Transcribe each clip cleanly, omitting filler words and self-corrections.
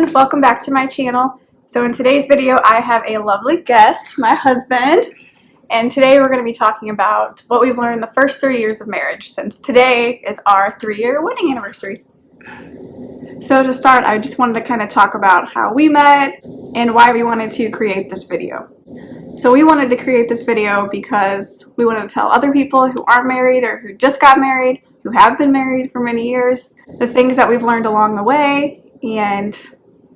everyone, welcome back to my channel. So in today's video I have a lovely guest, my husband, and today we're going to be talking about what we've learned the first 3 years of marriage, since today is our 3-year wedding anniversary. So to start, I just wanted to kind of talk about how we met and why we wanted to create this video. So we wanted to create this video because we wanted to tell other people who aren't married or who just got married, who have been married for many years, the things that we've learned along the way and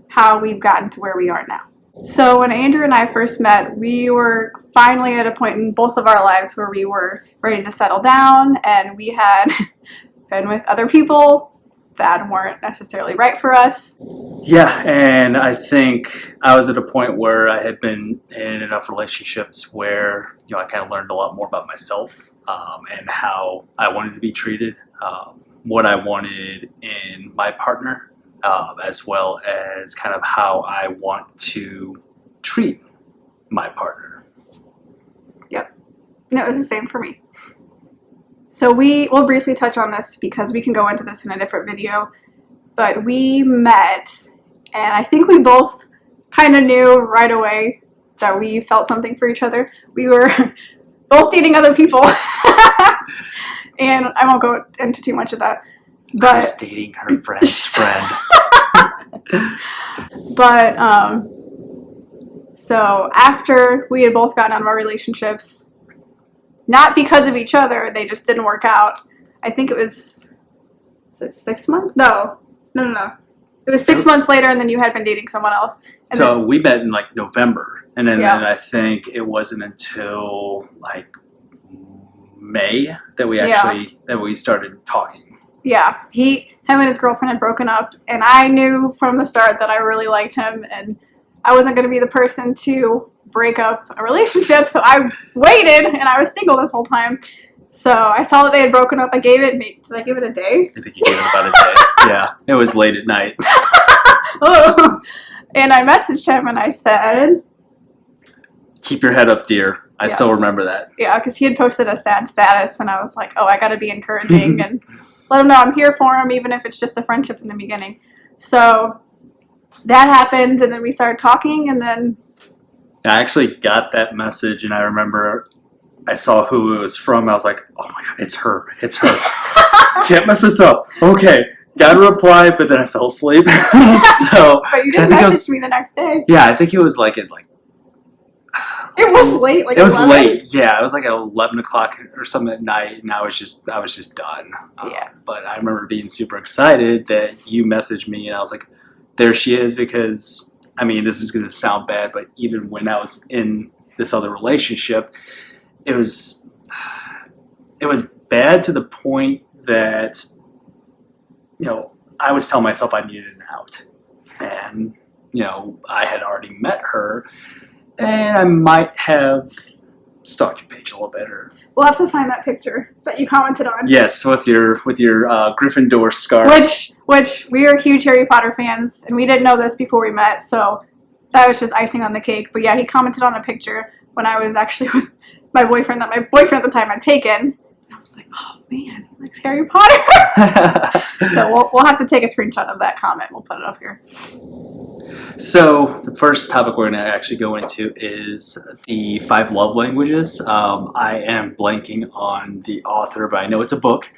how we've gotten to where we are now. So when Andrew and I first met, we were finally at a point in both of our lives where we were ready to settle down, and we had been with other people that weren't necessarily right for us. Yeah, and I think I was at a point where I had been in enough relationships where, I kind of learned a lot more about myself and how I wanted to be treated, what I wanted in my partner, as well as kind of how I want to treat my partner. Yep. And it was the same for me. So we'll briefly touch on this because we can go into this in a different video, but we met and I think we both kind of knew right away that we felt something for each other. We were both dating other people and I won't go into too much of that. But I was dating her friend's friend. But so after we had both gotten out of our relationships, not because of each other, they just didn't work out. I think it was it 6 months? No. It was 6 months later, and then you had been dating someone else. And so we met in like November, and then I think it wasn't until like May that we started talking. Yeah, him and his girlfriend had broken up, and I knew from the start that I really liked him, and I wasn't going to be the person to break up a relationship, so I waited, and I was single this whole time. So I saw that they had broken up. Did I give it a day? I think you gave it about a day. Yeah, it was late at night. Oh. And I messaged him, and I said, "Keep your head up, dear." I still remember that. Yeah, because he had posted a sad status, and I was like, oh, I got to be encouraging, and let him know I'm here for him, even if it's just a friendship in the beginning. So that happened, and then we started talking, and then I actually got that message, and I remember I saw who it was from. I was like, oh my God, it's her. Can't mess this up. Okay, got a reply, but then I fell asleep. But you didn't message me the next day. Yeah, I think it was like it was late. Like it was 11? late. Yeah, it was like at 11 o'clock or something at night, and I was just done. Yeah. But I remember being super excited that you messaged me, and I was like, there she is, because I mean, this is going to sound bad, but even when I was in this other relationship, it was bad to the point that, I was telling myself I needed an out. And, I had already met her, and I might have stalked your page a little bit. We'll have to find that picture that you commented on. Yes, with your Gryffindor scarf. Which we are huge Harry Potter fans, and we didn't know this before we met, so that was just icing on the cake. But yeah, he commented on a picture when I was actually with my boyfriend that my boyfriend at the time had taken. And I was like, oh man, he likes Harry Potter. So we'll have to take a screenshot of that comment. We'll put it up here. So the first topic we're going to actually go into is the 5 love languages. I am blanking on the author, but I know it's a book.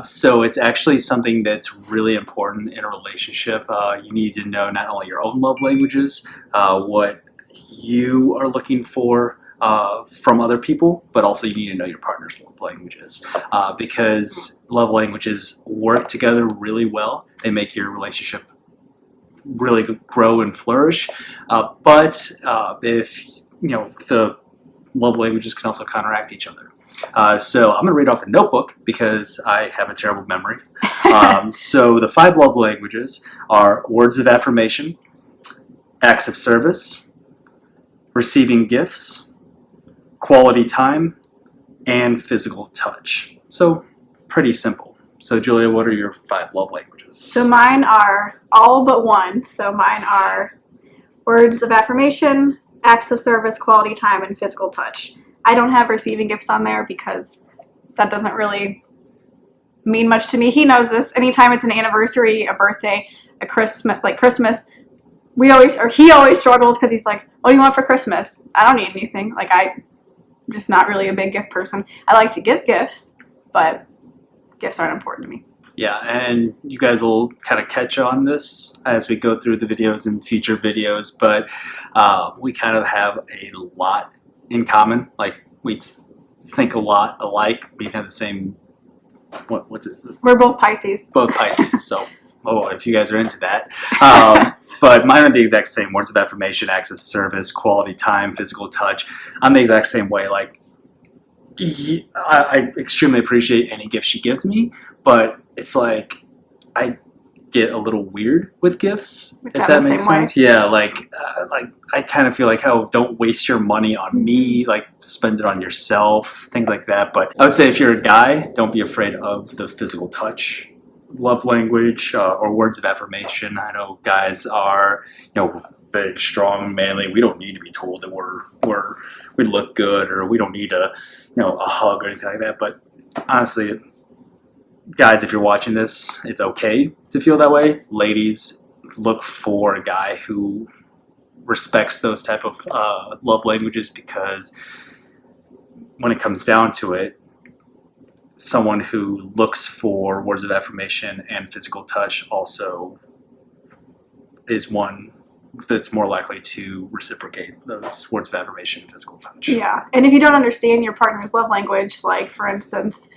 So it's actually something that's really important in a relationship. You need to know not only your own love languages, what you are looking for from other people, but also you need to know your partner's love languages, because love languages work together really well. They make your relationship really grow and flourish, but if the love languages can also counteract each other. So I'm going to read off a notebook because I have a terrible memory. So the 5 love languages are words of affirmation, acts of service, receiving gifts, quality time, and physical touch. So pretty simple. So Julia, what are your 5 love languages? So mine are all but one. So mine are words of affirmation, acts of service, quality time, and physical touch. I don't have receiving gifts on there because that doesn't really mean much to me. He knows this. Anytime it's an anniversary, a birthday, a Christmas, he always struggles because he's like, what do you want for Christmas? I don't need anything. Like, I'm just not really a big gift person. I like to give gifts, but gifts aren't important to me. Yeah, and you guys will kind of catch on this as we go through the videos and future videos, but we kind of have a lot in common. Like, we think a lot alike. We have the same, what's it? We're both Pisces. Both Pisces, so if you guys are into that. But mine are the exact same: words of affirmation, acts of service, quality time, physical touch. I'm the exact same way. Like, I extremely appreciate any gift she gives me, but it's like I get a little weird with gifts, if that makes sense. Yeah, like I kind of feel like, oh, don't waste your money on me, like spend it on yourself, things like that. But I would say if you're a guy, don't be afraid of the physical touch, love language, or words of affirmation. I know guys are, big, strong, manly. We don't need to be told that we look good, or we don't need a hug or anything like that. But honestly, guys, if you're watching this, it's okay to feel that way. Ladies, look for a guy who respects those type of love languages, because when it comes down to it, someone who looks for words of affirmation and physical touch also is one that's more likely to reciprocate those words of affirmation and physical touch. Yeah, and if you don't understand your partner's love language, like for instance,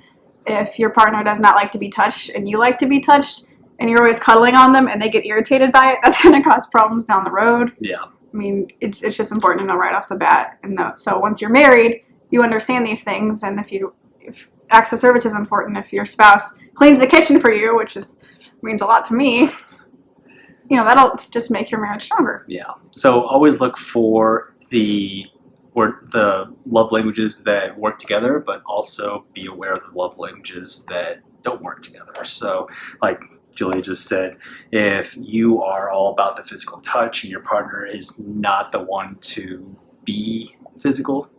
if your partner does not like to be touched and you like to be touched and you're always cuddling on them and they get irritated by it, that's going to cause problems down the road. Yeah. I mean, it's just important to know right off the bat. And so once you're married, you understand these things. And if acts of service is important, if your spouse cleans the kitchen for you, which means a lot to me, that'll just make your marriage stronger. Yeah. So always look for the love languages that work together, but also be aware of the love languages that don't work together. So like Julia just said, if you are all about the physical touch and your partner is not the one to be physical,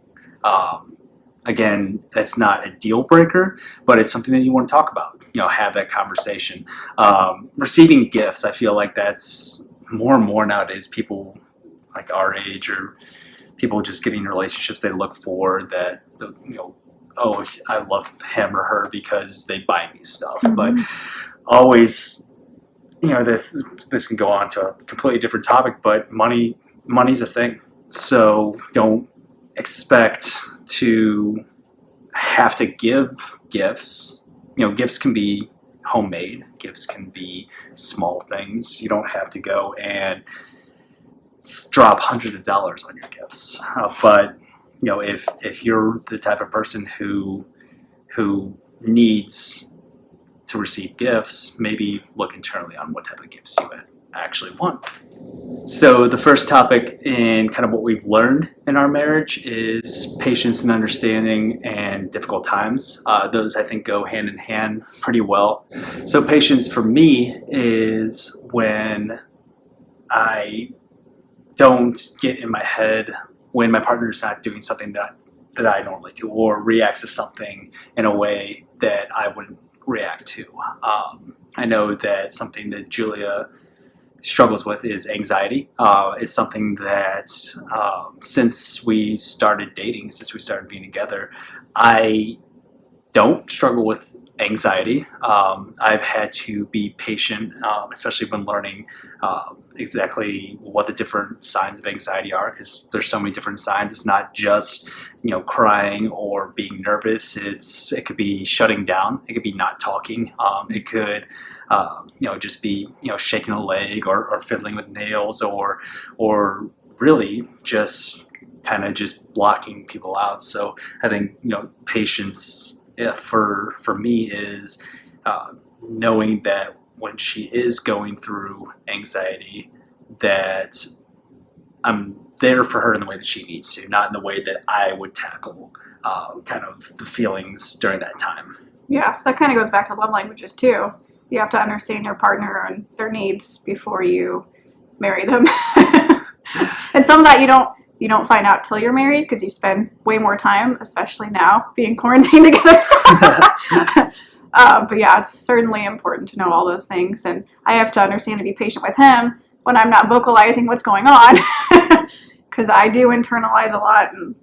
again, that's not a deal breaker, but it's something that you want to talk about. Have that conversation. Receiving gifts, I feel like that's more and more nowadays. People like our age, or people just getting in relationships, they look for that, oh, I love him or her because they buy me stuff. Mm-hmm. But always, this can go on to a completely different topic, but money's a thing. So don't expect to have to give gifts. Gifts can be homemade. Gifts can be small things. You don't have to go and drop hundreds of dollars on your gifts. But if you're the type of person who needs to receive gifts, maybe look internally on what type of gifts you actually want. So the first topic in kind of what we've learned in our marriage is patience and understanding and difficult times. Those, I think, go hand in hand pretty well. So patience for me is when I don't get in my head when my partner's not doing something that I normally do, or reacts to something in a way that I wouldn't react to. I know that something that Julia struggles with is anxiety. It's something that since we started dating, since we started being together, I don't struggle with anxiety. I've had to be patient, especially when learning exactly what the different signs of anxiety are, because there's so many different signs. It's not just crying or being nervous. It could be shutting down. It could be not talking. It could just be shaking a leg or fiddling with nails, or really just kind of just blocking people out. So I think patience for me is knowing that when she is going through anxiety, that I'm there for her in the way that she needs to, not in the way that I would tackle kind of the feelings during that time. Yeah, that kind of goes back to love languages too. You have to understand your partner and their needs before you marry them. And some of that you don't find out till you're married, because you spend way more time, especially now, being quarantined together. But yeah, it's certainly important to know all those things, and I have to understand to be patient with him when I'm not vocalizing what's going on, because I do internalize a lot and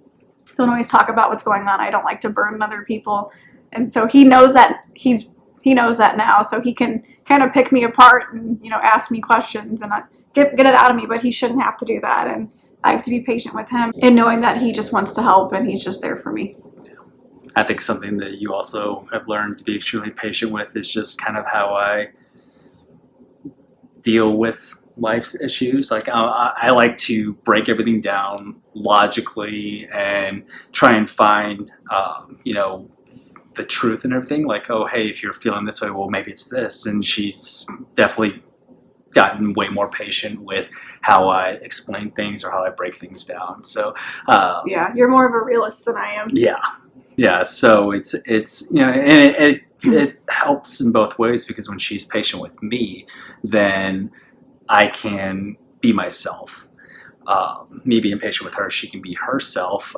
don't always talk about what's going on. I don't like to burden other people, and so he knows that he knows that now, so he can kind of pick me apart and ask me questions and get it out of me. But he shouldn't have to do that, and I have to be patient with him and knowing that he just wants to help and he's just there for me. I think something that you also have learned to be extremely patient with is just kind of how I deal with life's issues. Like I like to break everything down logically and try and find, the truth and everything. Like, oh, hey, if you're feeling this way, well, maybe it's this. And she's definitely gotten way more patient with how I explain things or how I break things down. So yeah, you're more of a realist than I am. Yeah. So it's and it helps in both ways, because when she's patient with me, then I can be myself. Me being patient with her, she can be herself,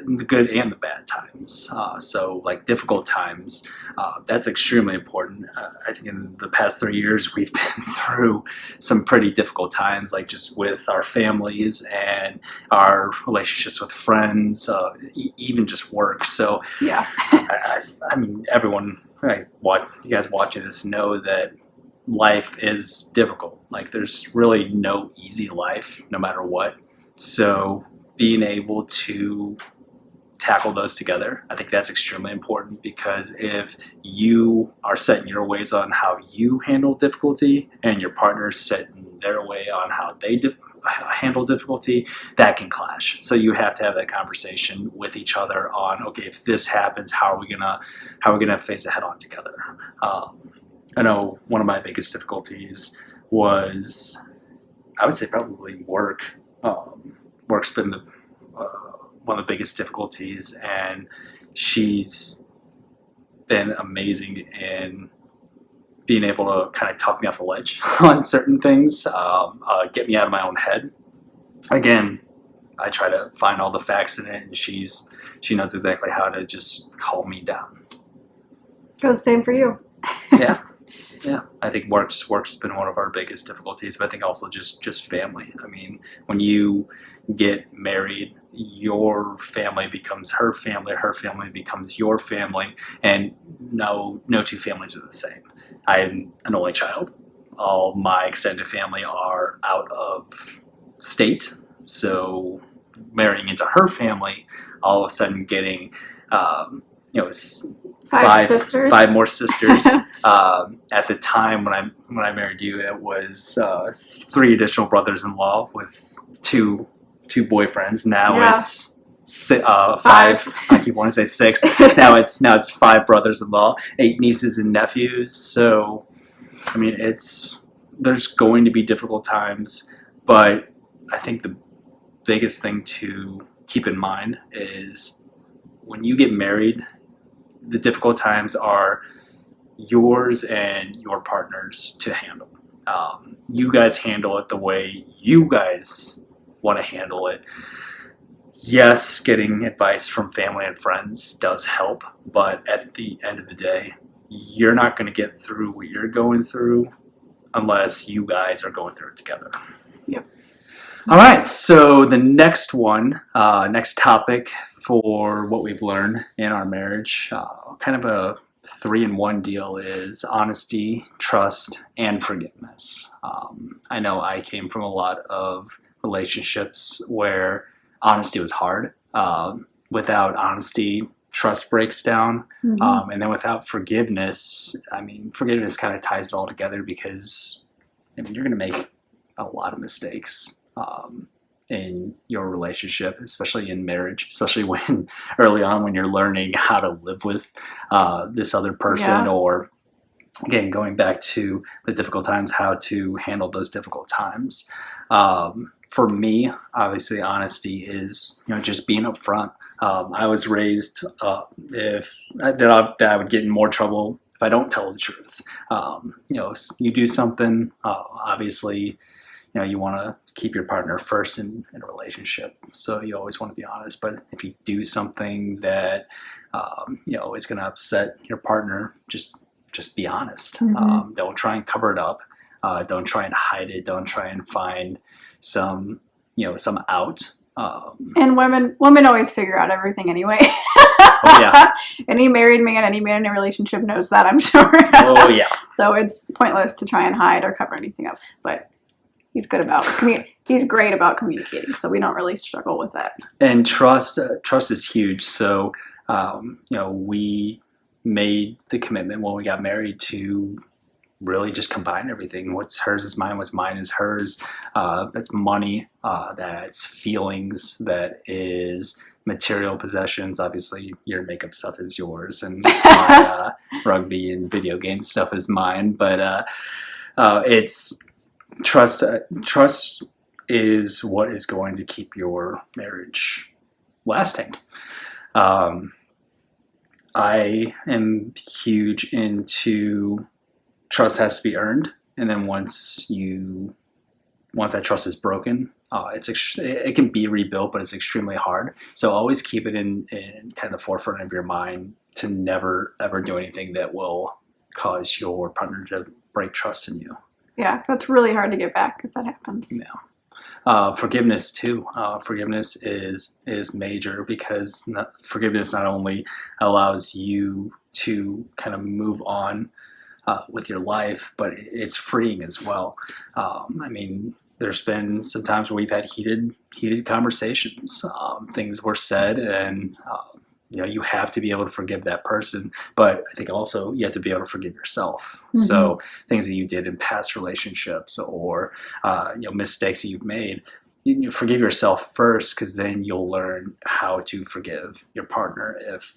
in the good and the bad times. So like difficult times, that's extremely important. I think in the past 3 years, we've been through some pretty difficult times, like just with our families and our relationships with friends, even just work. So yeah, I mean, everyone, you guys watching this know that life is difficult. Like there's really no easy life, no matter what. So being able to tackle those together, I think that's extremely important, because if you are set in your ways on how you handle difficulty and your partner's set in their way on how they handle difficulty, that can clash. So you have to have that conversation with each other on, okay, if this happens, how are we gonna face it head on together? I know one of my biggest difficulties was, I would say, probably work. Work's been one of the biggest difficulties, and she's been amazing in being able to kind of talk me off the ledge on certain things, get me out of my own head. Again, I try to find all the facts in it, and she knows exactly how to just calm me down. Goes the same for you. Yeah, I think work's been one of our biggest difficulties, but I think also just family. I mean, when you get married, your family becomes her family becomes your family, and no two families are the same. I'm an only child. All my extended family are out of state, so marrying into her family, all of a sudden getting, five more sisters. At the time when I married you, it was 3 additional brothers-in-law with two boyfriends. Now it's 5. I keep wanting to say 6. Now it's 5 brothers-in-law, 8 nieces and nephews. So I mean, there's going to be difficult times, but I think the biggest thing to keep in mind is when you get married, the difficult times are yours and your partner's to handle. You guys handle it the way you guys want to handle it. Yes, getting advice from family and friends does help, but at the end of the day, you're not going to get through what you're going through unless you guys are going through it together. Yep. All right, so the next topic for what we've learned in our marriage, kind of a 3-in-1 deal, is honesty, trust, and forgiveness. I know I came from a lot of relationships where honesty was hard. Without honesty, trust breaks down. Mm-hmm. And then without forgiveness, forgiveness kind of ties it all together, because you're going to make a lot of mistakes in your relationship, especially in marriage, especially when early on when you're learning how to live with this other person, Yeah. or again, going back to the difficult times, how to handle those difficult times. For me, obviously, honesty is just being upfront. I was raised that I would get in more trouble if I don't tell the truth. You do something, obviously, you want to keep your partner first in a relationship, so you always want to be honest. But if you do something that is going to upset your partner, just be honest. Mm-hmm. Don't try and cover it up. Don't try and hide it. Don't try and find some out. And women always figure out everything anyway. Oh yeah. Any married man, any man in a relationship knows that, I'm sure. Oh yeah. So it's pointless to try and hide or cover anything up. But he's good about he's great about communicating, so we don't really struggle with that. And trust is huge. So we made the commitment when we got married to really just combine everything. What's hers is mine, what's mine is hers. That's money, that's feelings, that is material possessions. Obviously your makeup stuff is yours, and my rugby and video game stuff is mine, but it's trust. Trust is what is going to keep your marriage lasting. I am huge into trust has to be earned, and then once that trust is broken, it can be rebuilt, but it's extremely hard. So always keep it in kind of the forefront of your mind to never ever do anything that will cause your partner to break trust in you. Yeah, that's really hard to get back if that happens. Yeah. Forgiveness too. Forgiveness is major, because forgiveness not only allows you to kind of move on with your life, but it's freeing as well. I mean, there's been some times where we've had heated conversations. Things were said, and you have to be able to forgive that person, but I think also you have to be able to forgive yourself. Mm-hmm. So things that you did in past relationships, or mistakes that you've made, you forgive yourself first, because then you'll learn how to forgive your partner if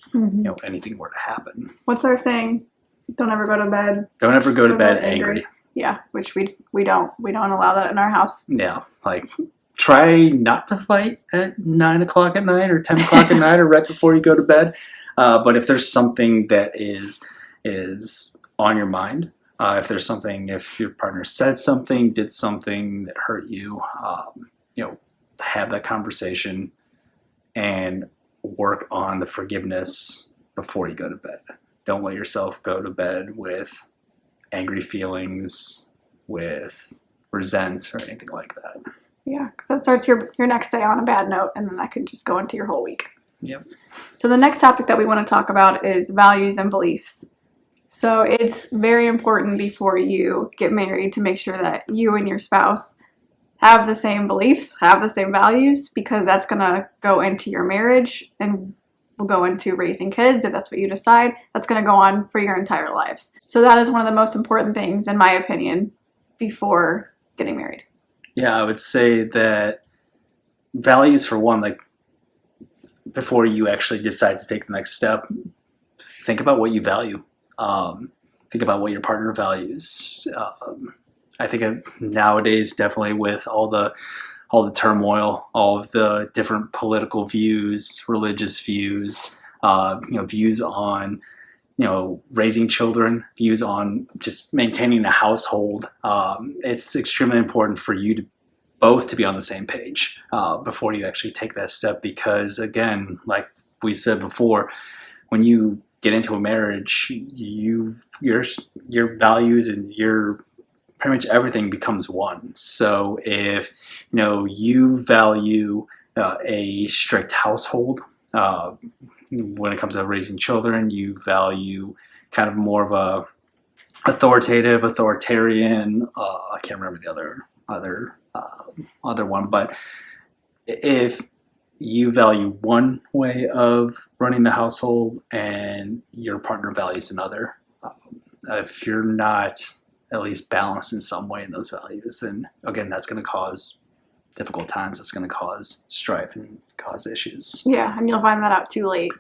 anything were to happen. What's our saying? Don't ever go to bed. Don't ever go to bed angry. Yeah, which we don't allow that in our house. Yeah, like try not to fight at 9 o'clock at night or 10 o'clock at night or right before you go to bed. But if there's something that is on your mind, if your partner said something, did something that hurt you, have that conversation and work on the forgiveness before you go to bed. Don't let yourself go to bed with angry feelings, with resent, or anything like that. Yeah, because that starts your next day on a bad note, and then that can just go into your whole week. Yep. So the next topic that we want to talk about is values and beliefs. So it's very important before you get married to make sure that you and your spouse have the same beliefs, have the same values, because that's going to go into your marriage and will go into raising kids if that's what you decide. That's going to go on for your entire lives. So that is one of the most important things, in my opinion, before getting married. Yeah, I would say that values, for one, like before you actually decide to take the next step, think about what you value. Think about what your partner values. I think nowadays, definitely with all the turmoil, all of the different political views, religious views, views on, raising children, views on just maintaining a household. It's extremely important for you to both to be on the same page before you actually take that step, because again, like we said before, when you get into a marriage, your values and your pretty much everything becomes one. So if you value a strict household, when it comes to raising children, you value kind of more of a authoritarian. I can't remember the other one, but if you value one way of running the household and your partner values another, if you're not at least balanced in some way in those values, then again, that's going to cause difficult times. That's going to cause strife and cause issues. Yeah, and you'll find that out too late.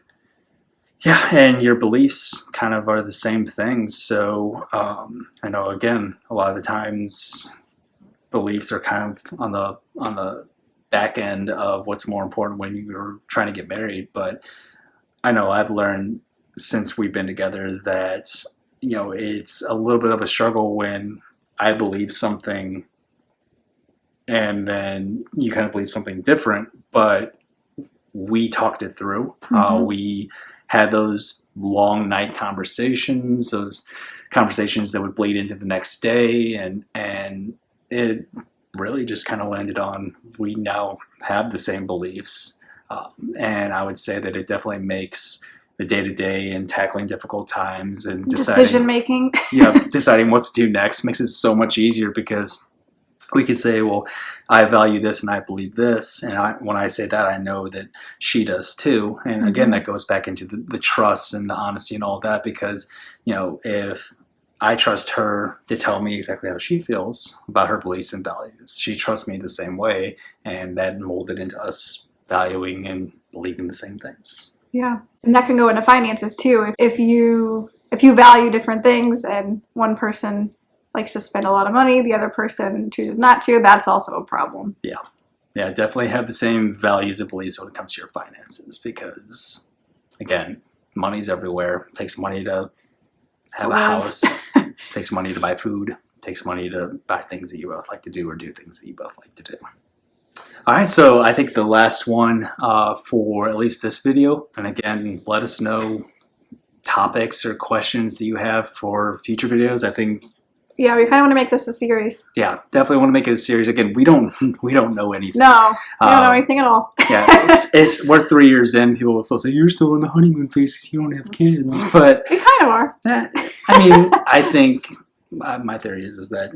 Yeah, and your beliefs kind of are the same thing. So I know, again, a lot of the times beliefs are kind of on the back end of what's more important when you're trying to get married. But I know I've learned since we've been together that it's a little bit of a struggle when I believe something and then you kind of believe something different, but we talked it through. We had those long night conversations, those conversations that would bleed into the next day, and it really just kind of landed on we now have the same beliefs, and I would say that it definitely makes the day-to-day and tackling difficult times and decision making. deciding what to do next makes it so much easier, because we could say, well, I value this and I believe this, and when I say that, I know that she does too. And again, that goes back into the trust and the honesty and all that, because if I trust her to tell me exactly how she feels about her beliefs and values, she trusts me the same way, and that molded into us valuing and believing the same things. Yeah, and that can go into finances too. If you value different things and one person likes to spend a lot of money, the other person chooses not to, that's also a problem. Yeah, definitely have the same values and beliefs when it comes to your finances, because again, money's everywhere. It takes money to have a house, takes money to buy food, takes money to buy things that you both like to do or do things that you both like to do. All right, so I think the last one for at least this video, and again, let us know topics or questions that you have for future videos. I think yeah, we kind of want to make this a series. Yeah, definitely want to make it a series. Again, we don't know anything. No, we don't know anything at all. We're 3 years in. People will still say, you're still in the honeymoon phase because you don't have kids. But we kind of are. I think my theory is that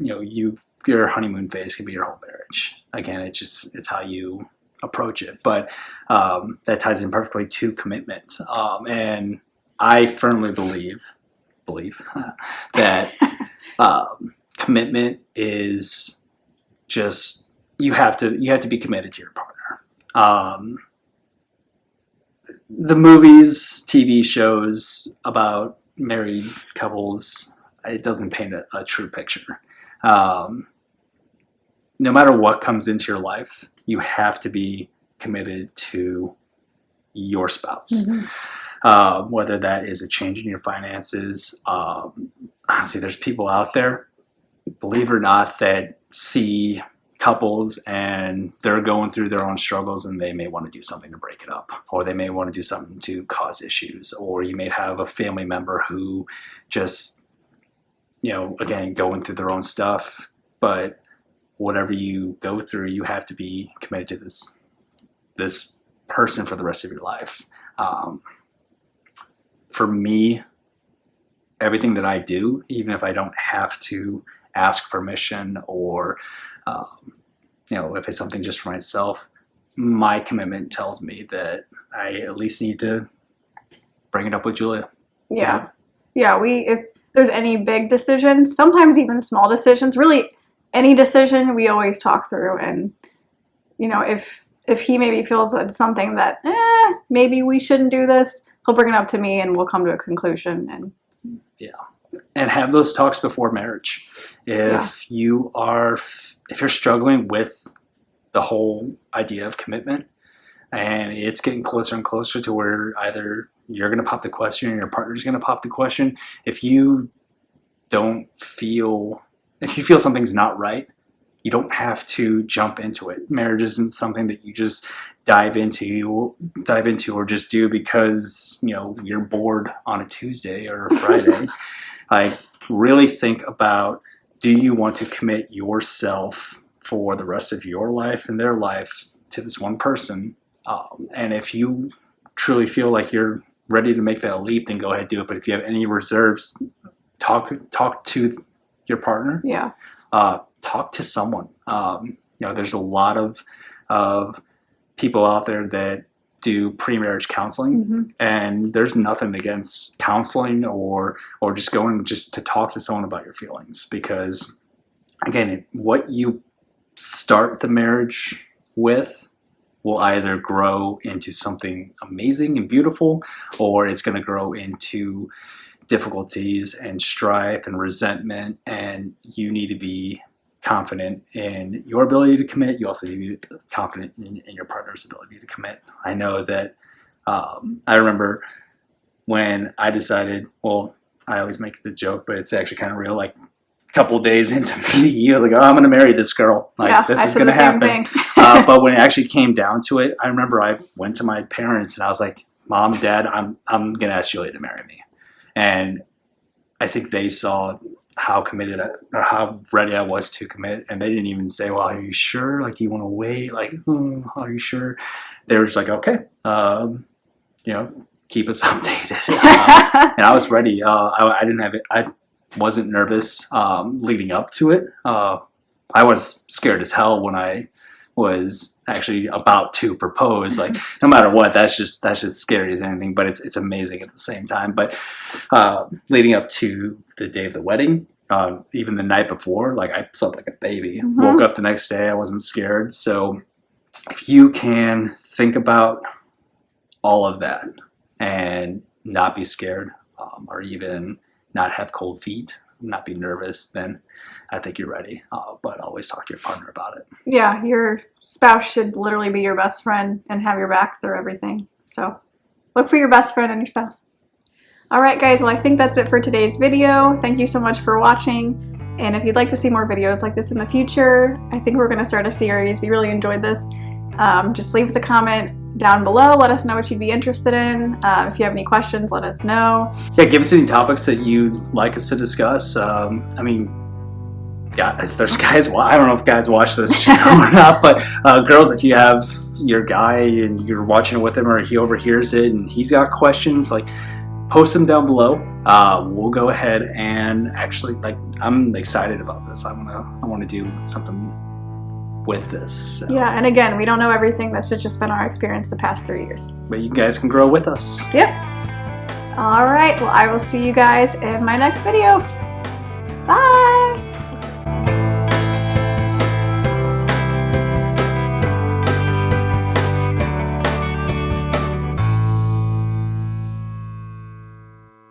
your honeymoon phase can be your whole marriage. Again, it's how you approach it. But that ties in perfectly to commitment. And I firmly believe that commitment is just you have to be committed to your partner. The movies, TV shows about married couples, it doesn't paint a true picture. No matter what comes into your life, you have to be committed to your spouse. Whether that is a change in your finances. Honestly, there's people out there, believe it or not, that see couples and they're going through their own struggles, and they may want to do something to break it up, or they may want to do something to cause issues, or you may have a family member who just, again, going through their own stuff. But whatever you go through, you have to be committed to this person for the rest of your life. For me, everything that I do, even if I don't have to ask permission, or if it's something just for myself, my commitment tells me that I at least need to bring it up with Julia. Yeah. If there's any big decisions, sometimes even small decisions, really any decision, we always talk through. And if he maybe feels that it's something that maybe we shouldn't do this, he'll bring it up to me and we'll come to a conclusion. And have those talks before marriage. If you're struggling with the whole idea of commitment, and it's getting closer and closer to where either you're going to pop the question or your partner's going to pop the question, if you feel something's not right, you don't have to jump into it. Marriage isn't something that you just dive into or just do because you're bored on a Tuesday or a Friday. Really think about, do you want to commit yourself for the rest of your life and their life to this one person? And if you truly feel like you're ready to make that leap, then go ahead and do it. But if you have any reserves, talk to your partner. Talk to someone. There's a lot of people out there that do pre-marriage counseling, and there's nothing against counseling or just going just to talk to someone about your feelings, because again, what you start the marriage with will either grow into something amazing and beautiful, or it's going to grow into difficulties and strife and resentment, and you need to be confident in your ability to commit. You also need to be confident in your partner's ability to commit. I know that I remember when I decided, well, I always make the joke, but it's actually kind of real, like a couple of days into meeting you, I was like, oh, I'm going to marry this girl. This is going to happen. But when it actually came down to it, I remember I went to my parents and I was like, Mom, Dad, I'm going to ask Julia to marry me. And I think they saw how committed or how ready I was to commit, and they didn't even say, "Well, are you sure? Like, you want to wait? Like, are you sure?" They were just like, "Okay, keep us updated." And I was ready. I didn't have it. I wasn't nervous leading up to it. I was scared as hell when I was actually about to propose. Like, no matter what, that's just scary as anything. But it's amazing at the same time. But leading up to the day of the wedding, even the night before, like, I slept like a baby. Woke up the next day, I wasn't scared. So if you can think about all of that and not be scared, or even not have cold feet, not be nervous, then I think you're ready. But always talk to your partner about it. Yeah, your spouse should literally be your best friend and have your back through everything. So look for your best friend and your spouse. All right, guys, well, I think that's it for today's video. Thank you so much for watching. And if you'd like to see more videos like this in the future, I think we're going to start a series. We really enjoyed this. Just leave us a comment down below. Let us know what you'd be interested in. If you have any questions, let us know. Yeah, give us any topics that you'd like us to discuss. I mean, yeah, if there's guys, well, I don't know if guys watch this channel or not, but girls, if you have your guy and you're watching it with him, or he overhears it and he's got questions, like, post them down below. We'll go ahead and actually, like, I'm excited about this. I want to do something with this. So. Yeah, and again, we don't know everything. This has just been our experience the past 3 years. But you guys can grow with us. Yep. All right, well, I will see you guys in my next video.